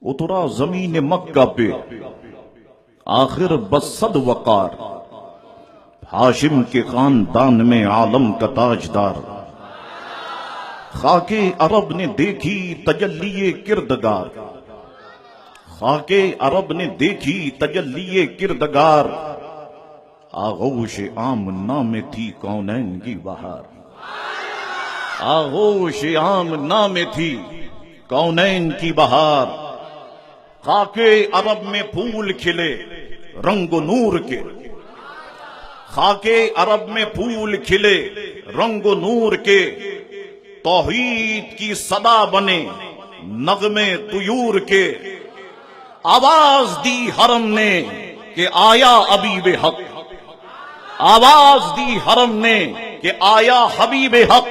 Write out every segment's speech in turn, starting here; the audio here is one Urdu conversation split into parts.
اترا زمین مکہ پہ آخر بصد وقار، ہاشم کے خاندان میں عالم کا تاجدار، خاک عرب نے دیکھی تجلی کردگار، خاک عرب نے دیکھی تجلی کردگار، آغوش آمنہ میں تھی کونین کی بہار، آغوش آمنہ میں تھی کونین کی بہار، خاک عرب میں پھول کھلے رنگ و نور کے، خاک عرب میں پھول کھلے رنگ و نور کے، توحید کی صدا بنے نغمے طیور کے، آواز دی حرم نے کہ آیا حبیب حق، آواز دی حرم نے کہ آیا حبیب حق،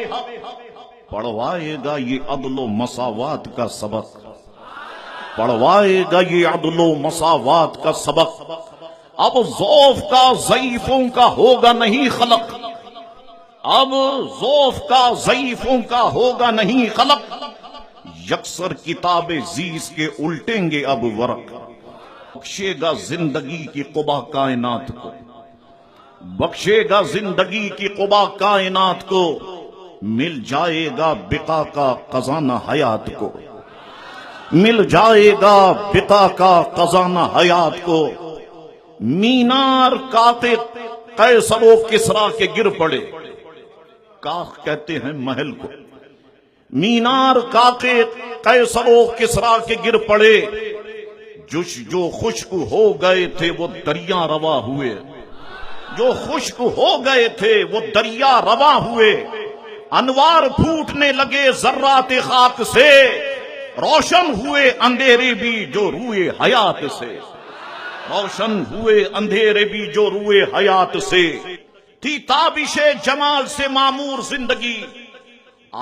پڑھوائے گا یہ عدل و مساوات کا سبق، پڑھوائے گا یہ عدل و مساوات کا سبق، اب ضعف کا ضعیفوں کا ہوگا نہیں خلق، اب ضعف کا ضعیفوں کا ہوگا نہیں خلق، یکسر کتاب زیز کے الٹیں گے اب ورق، بخشے گا زندگی کی قبا کائنات کو، بخشے گا زندگی کی قبا کائنات کو، مل جائے گا بقا کا خزانہ حیات کو، مل جائے گا بقا کا خزانہ حیات کو، مینار کاتے قیصر و کسریٰ کے گر پڑے، کاخ کہتے ہیں محل کو، مینار کاتے قیصر و کسریٰ کے گر پڑے، جو خشک ہو گئے تھے وہ دریا روا ہوئے، جو خشک ہو گئے تھے وہ دریا روا ہوئے، انوار پھوٹنے لگے ذرات خاک سے، روشن ہوئے اندھیرے بھی جو روئے حیات سے، روشن ہوئے اندھیرے بھی جو روئے حیات سے، تھی تابش جمال سے معمور زندگی،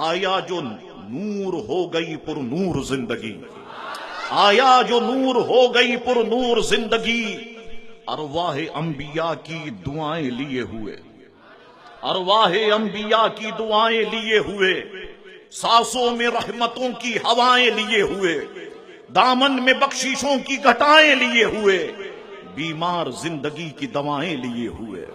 آیا جو نور ہو گئی پر نور زندگی، آیا جو نور ہو گئی پر نور زندگی، ارواح انبیاء کی دعائیں لیے ہوئے، ارواح انبیاء کی دعائیں لیے ہوئے، سانسوں میں رحمتوں کی ہوائیں لیے ہوئے، دامن میں بخششوں کی گھٹائیں لیے ہوئے، بیمار زندگی کی دوائیں لیے ہوئے۔